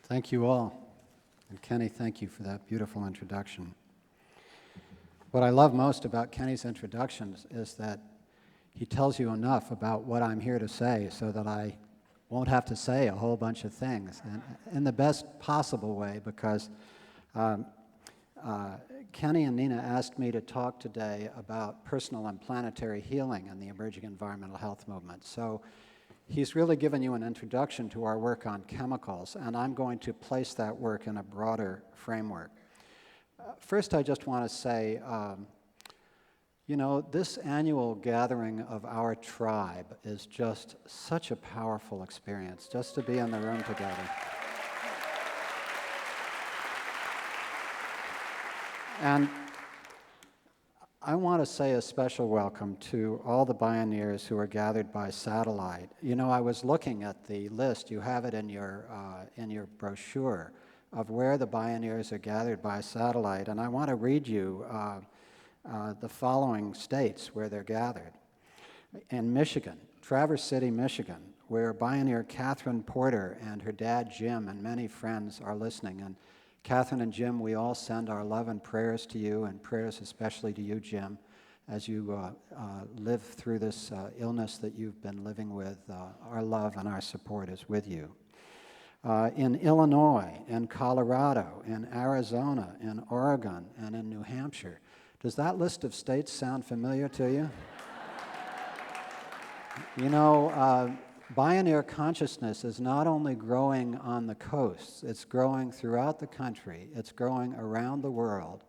Thank you all. And Kenny, thank you for that beautiful introduction. What I love most about Kenny's introductions is that he tells you enough about what I'm here to say so that I won't have to say a whole bunch of things, and in the best possible way, because Kenny and Nina asked me to talk today about personal and planetary healing and the emerging environmental health movement. So he's really given you an introduction to our work on chemicals, and I'm going to place that work in a broader framework. First, I just want to say, you know, this annual gathering of our tribe is just such a powerful experience, just to be in the room together. And I want to say a special welcome to all the Bioneers who are gathered by satellite. You know, I was looking at the list, you have it in your brochure, of where the Bioneers are gathered by satellite, and I want to read you the following states where they're gathered. In Michigan, Traverse City, Michigan, where Bioneer Catherine Porter and her dad Jim and many friends are listening. And Catherine and Jim, we all send our love and prayers to you, and prayers especially to you, Jim, as you live through this illness that you've been living with. Our love and our support is with you. In Illinois, in Colorado, in Arizona, in Oregon, and in New Hampshire. Does that list of states sound familiar to you? You know, Bioneer consciousness is not only growing on the coasts, it's growing throughout the country, it's growing around the world.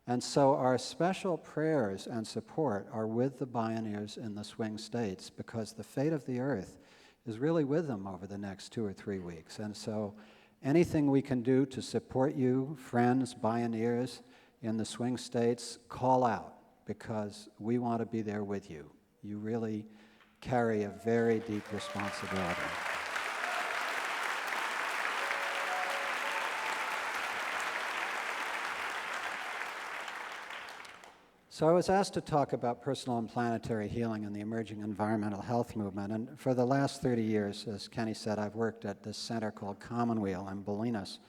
And so our special prayers and support are with the Bioneers in the swing states, because the fate of the earth is really with them over the next 2 or 3 weeks. And so anything we can do to support you, friends, Bioneers in the swing states, call out, because we want to be there with you. You really carry a very deep responsibility. So I was asked to talk about personal and planetary healing and the emerging environmental health movement. And for the last 30 years, as Kenny said, I've worked at this center called Commonweal in Bolinas,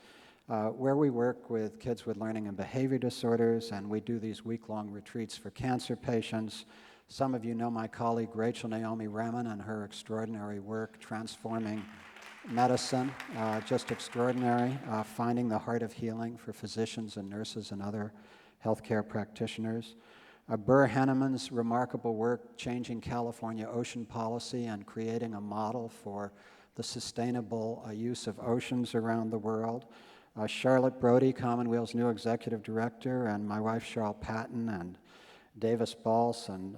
where we work with kids with learning and behavior disorders, and we do these week-long retreats for cancer patients. Some of you know my colleague Rachel Naomi Remen and her extraordinary work transforming medicine, just extraordinary, finding the heart of healing for physicians and nurses and other healthcare practitioners. Burr Henneman's remarkable work changing California ocean policy and creating a model for the sustainable use of oceans around the world. Charlotte Brody, Commonweal's new executive director, and my wife Cheryl Patton, and Davis Balse, and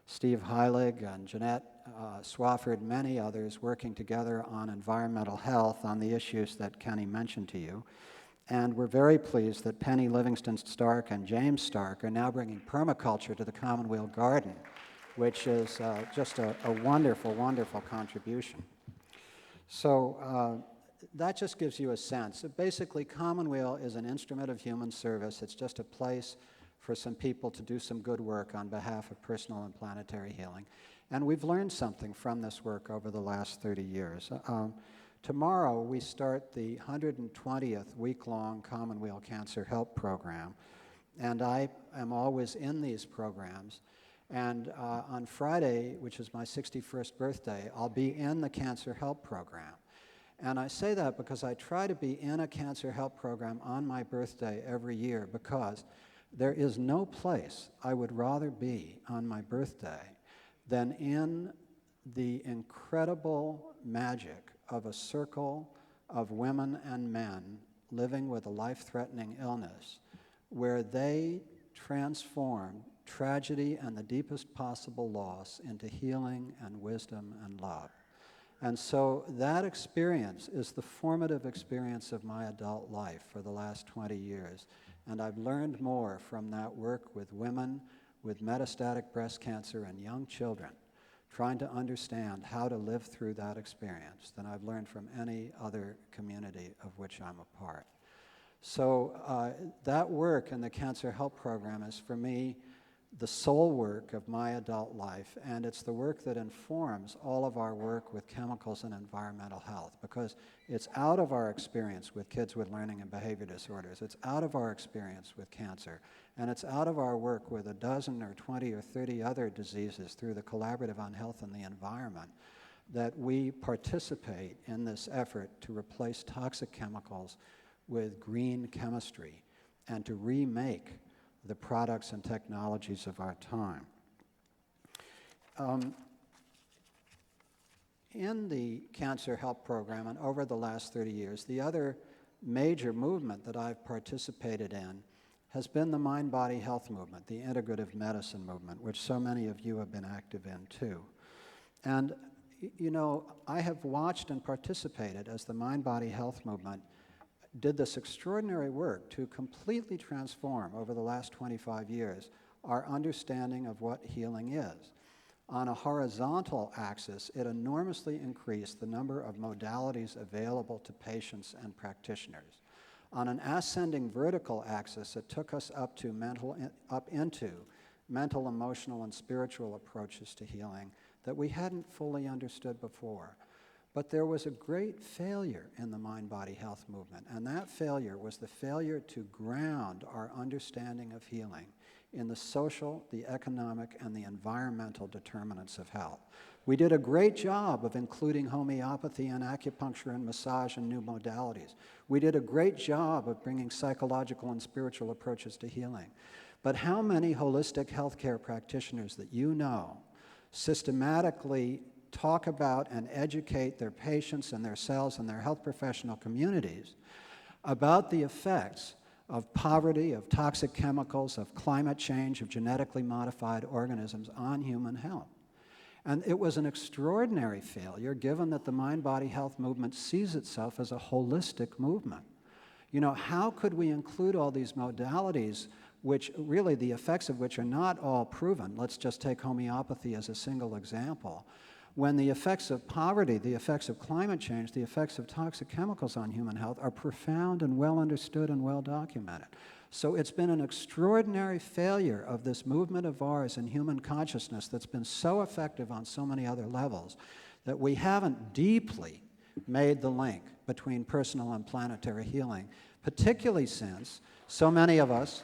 Steve Heilig, and Jeanette Swafford, many others working together on environmental health on the issues that Kenny mentioned to you. And we're very pleased that Penny Livingston Stark and James Stark are now bringing permaculture to the Commonweal Garden, which is just a wonderful, wonderful contribution. So that just gives you a sense. Basically, Commonweal is an instrument of human service. It's just a place for some people to do some good work on behalf of personal and planetary healing. And we've learned something from this work over the last 30 years. Tomorrow, we start the 120th week-long Commonweal Cancer Help Program, and I am always in these programs. And on Friday, which is my 61st birthday, I'll be in the Cancer Help Program. And I say that because I try to be in a Cancer Help Program on my birthday every year, because there is no place I would rather be on my birthday than in the incredible magic of a circle of women and men living with a life-threatening illness, where they transform tragedy and the deepest possible loss into healing and wisdom and love. And so that experience is the formative experience of my adult life for the last 20 years. And I've learned more from that work with women with metastatic breast cancer and young children, trying to understand how to live through that experience, than I've learned from any other community of which I'm a part. So that work in the Cancer Help Program is, for me, the soul work of my adult life, and it's the work that informs all of our work with chemicals and environmental health, because it's out of our experience with kids with learning and behavior disorders, it's out of our experience with cancer, and it's out of our work with a dozen or 20 or 30 other diseases through the Collaborative on Health and the Environment that we participate in this effort to replace toxic chemicals with green chemistry and to remake the products and technologies of our time. In the Cancer Help Program and over the last 30 years, the other major movement that I've participated in has been the mind-body health movement, the integrative medicine movement, which so many of you have been active in too. And you know, I have watched and participated as the mind-body health movement did this extraordinary work to completely transform over the last 25 years our understanding of what healing is. On a horizontal axis, it enormously increased the number of modalities available to patients and practitioners. On an ascending vertical axis, it took us up into mental, emotional, and spiritual approaches to healing that we hadn't fully understood before. But there was a great failure in the mind-body health movement, and that failure was the failure to ground our understanding of healing in the social, the economic, and the environmental determinants of health. We did a great job of including homeopathy and acupuncture and massage and new modalities. We did a great job of bringing psychological and spiritual approaches to healing. But how many holistic healthcare practitioners that you know systematically talk about and educate their patients and themselves and their health professional communities about the effects of poverty, of toxic chemicals, of climate change, of genetically modified organisms on human health? And it was an extraordinary failure, given that the mind-body health movement sees itself as a holistic movement. You know, how could we include all these modalities, which really the effects of which are not all proven? Let's just take homeopathy as a single example. When the effects of poverty, the effects of climate change, the effects of toxic chemicals on human health are profound and well understood and well documented. So it's been an extraordinary failure of this movement of ours in human consciousness that's been so effective on so many other levels that we haven't deeply made the link between personal and planetary healing, particularly since so many of us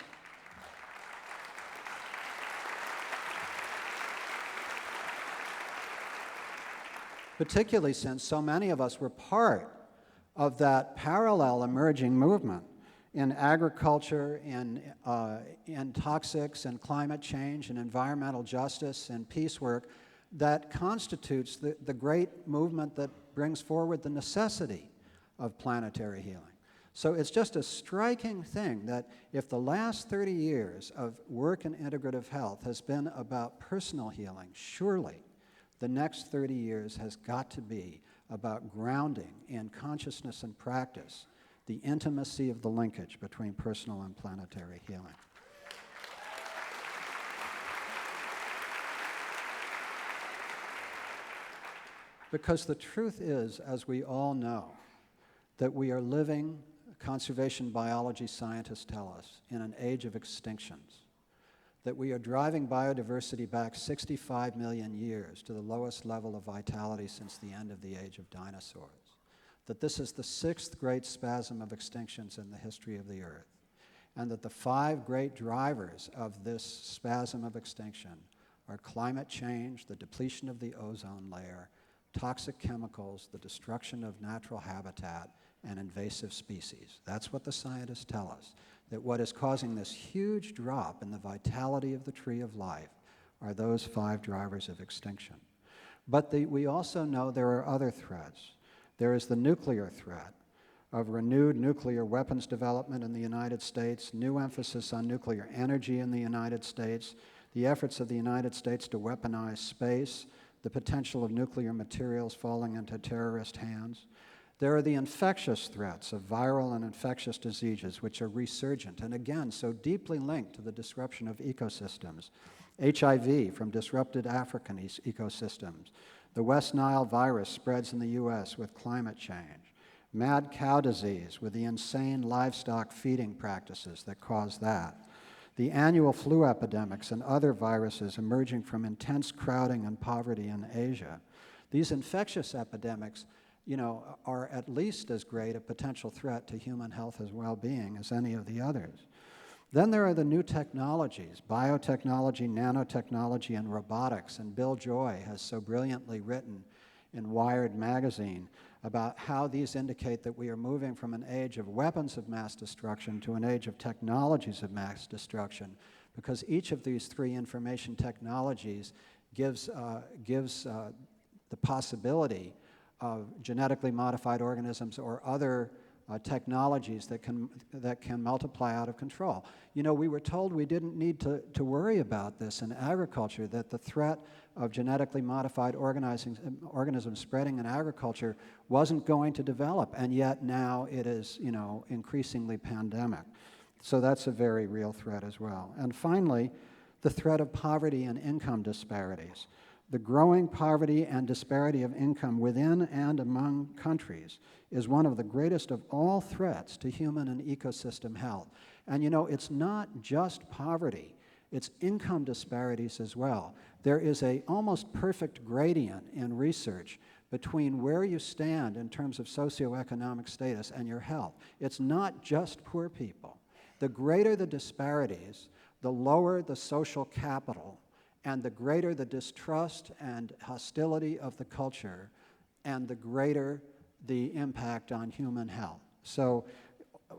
were part of that parallel emerging movement in agriculture, in toxics, and climate change, and environmental justice, and peace work that constitutes the great movement that brings forward the necessity of planetary healing. So it's just a striking thing that if the last 30 years of work in integrative health has been about personal healing, surely the next 30 years has got to be about grounding in consciousness and practice the intimacy of the linkage between personal and planetary healing. Because the truth is, as we all know, that we are living, conservation biology scientists tell us, in an age of extinctions. That we are driving biodiversity back 65 million years to the lowest level of vitality since the end of the age of dinosaurs. That this is the 6th great spasm of extinctions in the history of the Earth, and that the 5 great drivers of this spasm of extinction are climate change, the depletion of the ozone layer, toxic chemicals, the destruction of natural habitat, and invasive species. That's what the scientists tell us, that what is causing this huge drop in the vitality of the tree of life are those 5 drivers of extinction. But we also know there are other threats. There is the nuclear threat of renewed nuclear weapons development in the United States, new emphasis on nuclear energy in the United States, the efforts of the United States to weaponize space, the potential of nuclear materials falling into terrorist hands. There are the infectious threats of viral and infectious diseases, which are resurgent and again so deeply linked to the disruption of ecosystems. HIV from disrupted African ecosystems. The West Nile virus spreads in the US with climate change. Mad cow disease with the insane livestock feeding practices that cause that. the annual flu epidemics and other viruses emerging from intense crowding and poverty in Asia. These infectious epidemics, are at least as great a potential threat to human health and well-being as any of the others. Then there are the new technologies, biotechnology, nanotechnology, and robotics. And Bill Joy has so brilliantly written in Wired magazine about how these indicate that we are moving from an age of weapons of mass destruction to an age of technologies of mass destruction, because each of these three information technologies gives the possibility of genetically modified organisms or other technologies that can multiply out of control. We were told we didn't need to worry about this in agriculture, that the threat of genetically modified organisms spreading in agriculture wasn't going to develop, and yet now it is, increasingly pandemic. So that's a very real threat as well. And finally, the threat of poverty and income disparities. The growing poverty and disparity of income within and among countries is one of the greatest of all threats to human and ecosystem health. And it's not just poverty, it's income disparities as well. There is an almost perfect gradient in research between where you stand in terms of socioeconomic status and your health. It's not just poor people. The greater the disparities, the lower the social capital, and the greater the distrust and hostility of the culture, and the greater the impact on human health. So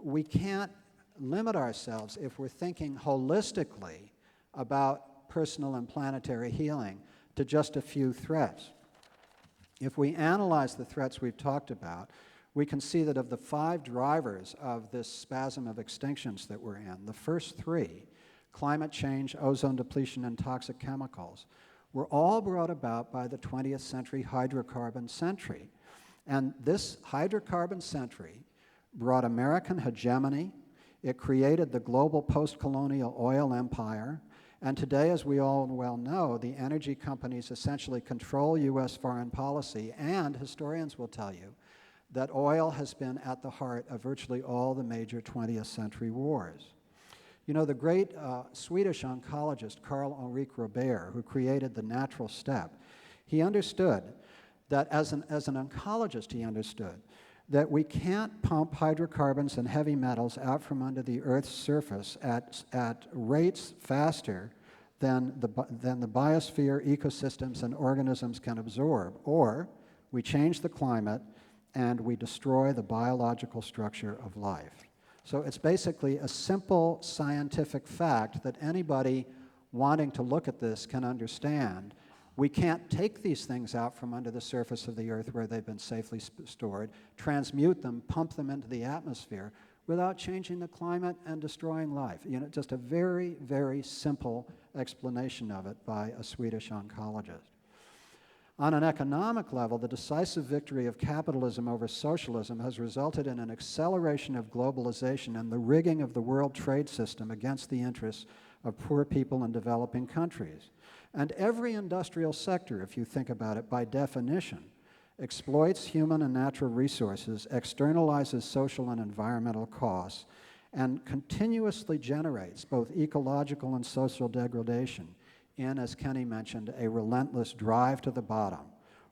we can't limit ourselves, if we're thinking holistically about personal and planetary healing, to just a few threats. If we analyze the threats we've talked about, we can see that of the 5 drivers of this spasm of extinctions that we're in, the first 3, climate change, ozone depletion, and toxic chemicals, were all brought about by the 20th century hydrocarbon century. And this hydrocarbon century brought American hegemony. It created the global post-colonial oil empire. And today, as we all well know, the energy companies essentially control U.S. foreign policy, and historians will tell you that oil has been at the heart of virtually all the major 20th century wars. The great Swedish oncologist Carl Ulrich Robert, who created the natural step, he understood that as an oncologist, he understood that we can't pump hydrocarbons and heavy metals out from under the Earth's surface at rates faster than the biosphere, ecosystems, and organisms can absorb, or we change the climate and we destroy the biological structure of life. So it's basically a simple scientific fact that anybody wanting to look at this can understand. We can't take these things out from under the surface of the Earth where they've been safely stored, transmute them, pump them into the atmosphere without changing the climate and destroying life. Just a very, very simple explanation of it by a Swedish oncologist. On an economic level, the decisive victory of capitalism over socialism has resulted in an acceleration of globalization and the rigging of the world trade system against the interests of poor people in developing countries. And every industrial sector, if you think about it, by definition, exploits human and natural resources, externalizes social and environmental costs, and continuously generates both ecological and social degradation in, as Kenny mentioned, a relentless drive to the bottom,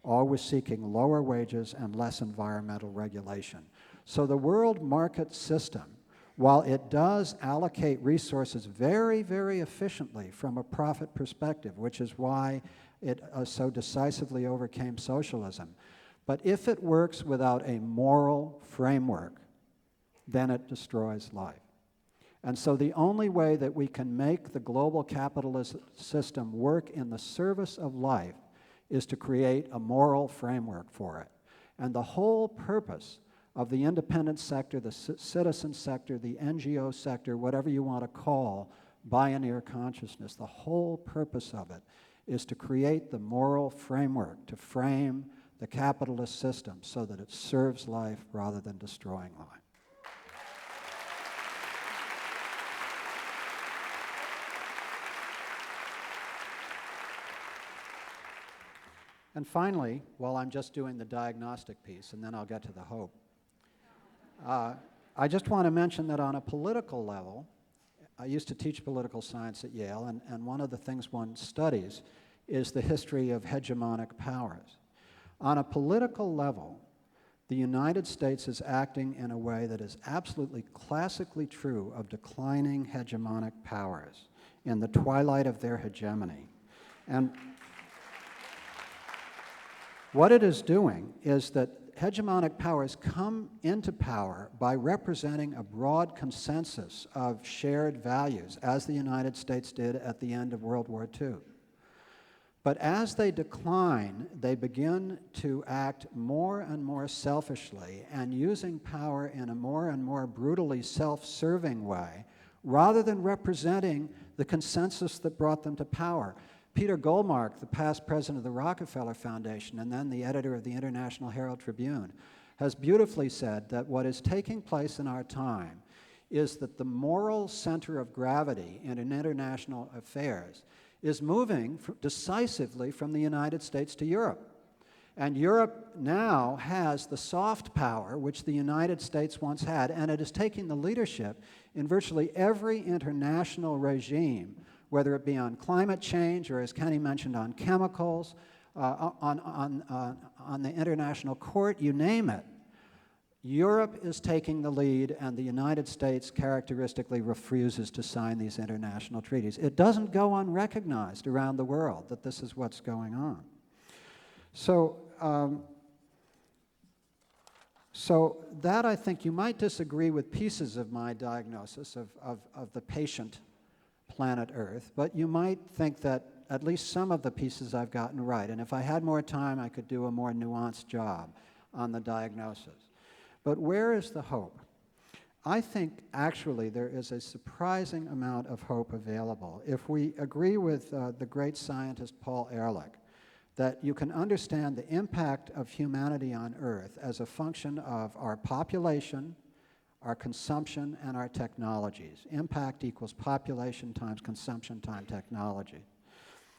always seeking lower wages and less environmental regulation. So the world market system, while it does allocate resources very, very efficiently from a profit perspective, which is why it so decisively overcame socialism, but if it works without a moral framework, then it destroys life. And so the only way that we can make the global capitalist system work in the service of life is to create a moral framework for it. And the whole purpose of the independent sector, the citizen sector, the NGO sector, whatever you want to call Bioneer consciousness, the whole purpose of it is to create the moral framework, to frame the capitalist system so that it serves life rather than destroying life. And finally, while I'm just doing the diagnostic piece, and then I'll get to the hope, I just want to mention that on a political level, I used to teach political science at Yale, and one of the things one studies is the history of hegemonic powers. On a political level, the United States is acting in a way that is absolutely classically true of declining hegemonic powers in the twilight of their hegemony. And what it is doing is that hegemonic powers come into power by representing a broad consensus of shared values, as the United States did at the end of World War II. But as they decline, they begin to act more and more selfishly and using power in a more and more brutally self-serving way, rather than representing the consensus that brought them to power. Peter Goldmark, the past president of the Rockefeller Foundation and then the editor of the International Herald Tribune, has beautifully said that what is taking place in our time is that the moral center of gravity in international affairs is moving decisively from the United States to Europe. And Europe now has the soft power which the United States once had, and it is taking the leadership in virtually every international regime, whether it be on climate change or, as Kenny mentioned, on chemicals, on the international court, you name it. Europe is taking the lead, and the United States characteristically refuses to sign these international treaties. It doesn't go unrecognized around the world that this is what's going on. So that, I think, you might disagree with pieces of my diagnosis of the patient planet Earth, but you might think that at least some of the pieces I've gotten right. And if I had more time, I could do a more nuanced job on the diagnosis. But where is the hope? I think actually there is a surprising amount of hope available. If we agree with the great scientist Paul Ehrlich that you can understand the impact of humanity on Earth as a function of our population, our consumption, and our technologies. Impact equals population times consumption times technology.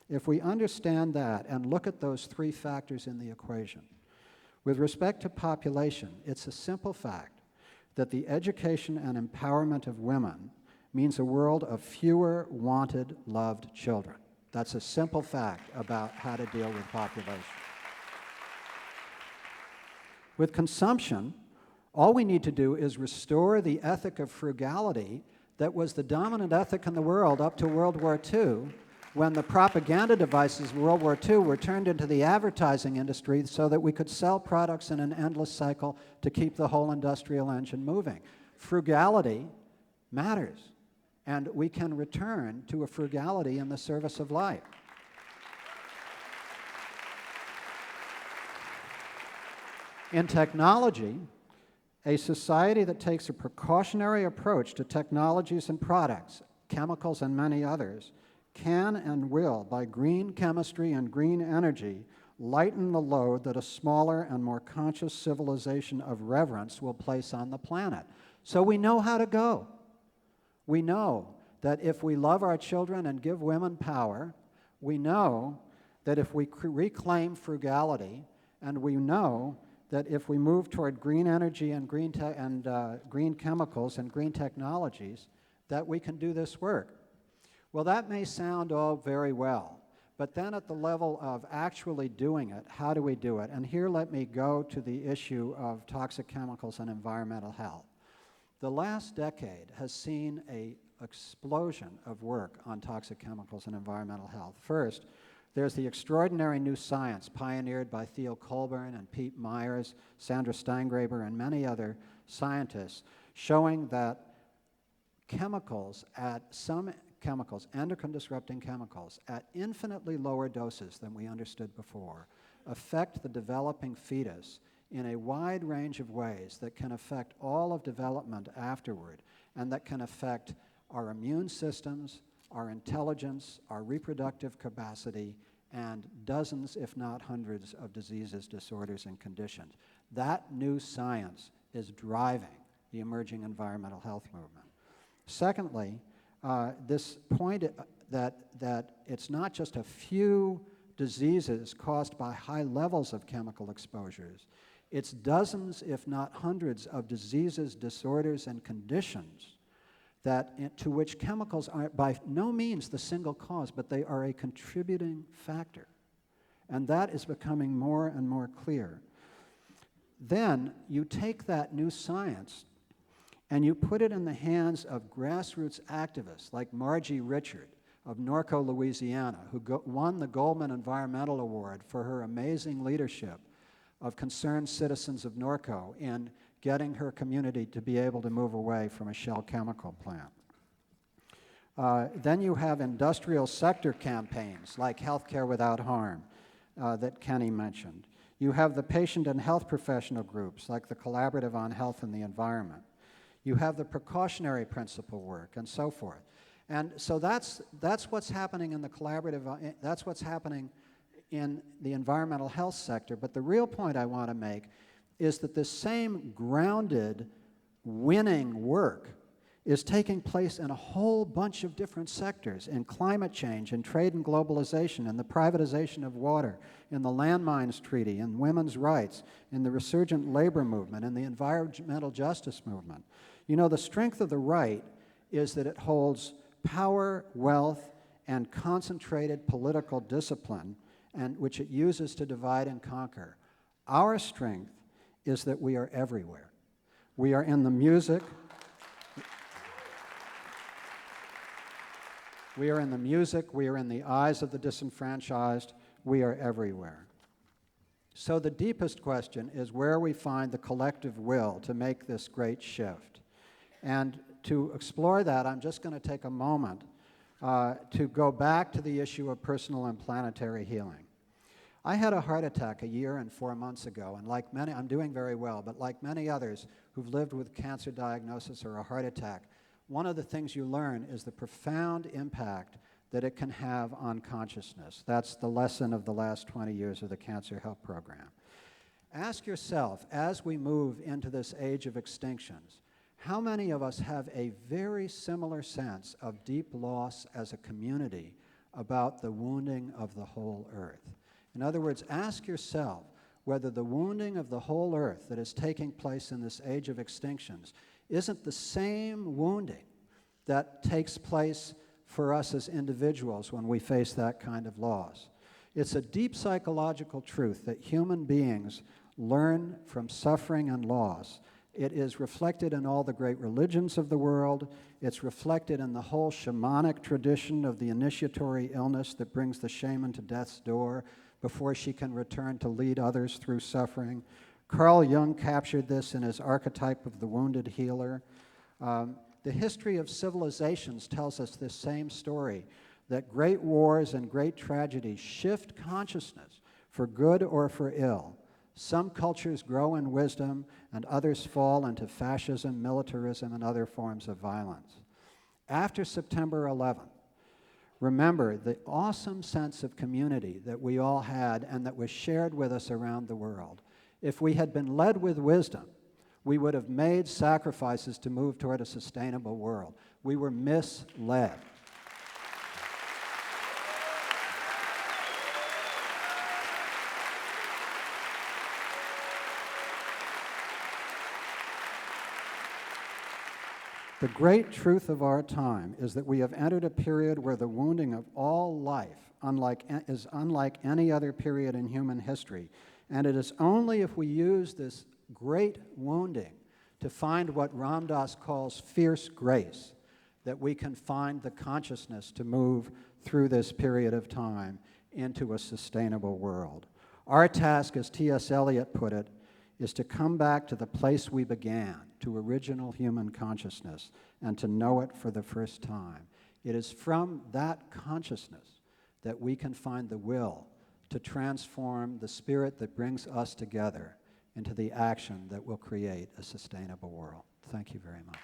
If we understand that and look at those three factors in the equation, with respect to population, it's a simple fact that the education and empowerment of women means a world of fewer wanted, loved children. That's a simple fact about how to deal with population. With consumption, all we need to do is restore the ethic of frugality that was the dominant ethic in the world up to World War II, when the propaganda devices of World War II were turned into the advertising industry so that we could sell products in an endless cycle to keep the whole industrial engine moving. Frugality matters, and we can return to a frugality in the service of life. In technology, a society that takes a precautionary approach to technologies and products, chemicals and many others, can and will, by green chemistry and green energy, lighten the load that a smaller and more conscious civilization of reverence will place on the planet. So we know how to go. We know that if we love our children and give women power, we know that if we reclaim frugality, and we know that if we move toward green energy and green chemicals and green technologies, that we can do this work. Well, that may sound all very well, but then at the level of actually doing it, how do we do it? And here let me go to the issue of toxic chemicals and environmental health. The last decade has seen an explosion of work on toxic chemicals and environmental health. First, there's the extraordinary new science pioneered by Theo Colburn and Pete Myers, Sandra Steingraber, and many other scientists, showing that endocrine-disrupting chemicals, at infinitely lower doses than we understood before, affect the developing fetus in a wide range of ways that can affect all of development afterward, and that can affect our immune systems, our intelligence, our reproductive capacity, and dozens, if not hundreds, of diseases, disorders, and conditions. That new science is driving the emerging environmental health movement. Secondly, this point that it's not just a few diseases caused by high levels of chemical exposures, it's dozens, if not hundreds, of diseases, disorders, and conditions to which chemicals are by no means the single cause, but they are a contributing factor. And that is becoming more and more clear. Then you take that new science and you put it in the hands of grassroots activists like Margie Richard of Norco, Louisiana, who won the Goldman Environmental Award for her amazing leadership of concerned citizens of Norco in getting her community to be able to move away from a shell chemical plant. Then you have industrial sector campaigns like Healthcare Without Harm that Kenny mentioned. You have the patient and health professional groups like the Collaborative on Health and the Environment. You have the precautionary principle work and so forth. And so that's what's happening in the collaborative, that's what's happening in the environmental health sector. But the real point I want to make is that the same grounded, winning work is taking place in a whole bunch of different sectors, in climate change, in trade and globalization, in the privatization of water, in the landmines treaty, in women's rights, in the resurgent labor movement, in the environmental justice movement. You know, the strength of the right is that it holds power, wealth, and concentrated political discipline, and which it uses to divide and conquer. Our strength is that we are everywhere. We are in the music. We are in the music. We are in the eyes of the disenfranchised. We are everywhere. So the deepest question is where we find the collective will to make this great shift. And to explore that, I'm just going to take a moment to go back to the issue of personal and planetary healing. I had a heart attack a year and 4 months ago, and like many, I'm doing very well, but like many others who've lived with cancer diagnosis or a heart attack, one of the things you learn is the profound impact that it can have on consciousness. That's the lesson of the last 20 years of the Cancer Help Program. Ask yourself, as we move into this age of extinctions, how many of us have a very similar sense of deep loss as a community about the wounding of the whole earth? In other words, ask yourself whether the wounding of the whole earth that is taking place in this age of extinctions isn't the same wounding that takes place for us as individuals when we face that kind of loss. It's a deep psychological truth that human beings learn from suffering and loss. It is reflected in all the great religions of the world. It's reflected in the whole shamanic tradition of the initiatory illness that brings the shaman to death's door before she can return to lead others through suffering. Carl Jung captured this in his archetype of the wounded healer. The history of civilizations tells us this same story, that great wars and great tragedies shift consciousness for good or for ill. Some cultures grow in wisdom, and others fall into fascism, militarism, and other forms of violence. After September 11th, remember the awesome sense of community that we all had and that was shared with us around the world. If we had been led with wisdom, we would have made sacrifices to move toward a sustainable world. We were misled. The great truth of our time is that we have entered a period where the wounding of all life is unlike any other period in human history. And it is only if we use this great wounding to find what Ram Dass calls fierce grace that we can find the consciousness to move through this period of time into a sustainable world. Our task, as T.S. Eliot put it, is to come back to the place we began, to original human consciousness, and to know it for the first time. It is from that consciousness that we can find the will to transform the spirit that brings us together into the action that will create a sustainable world. Thank you very much.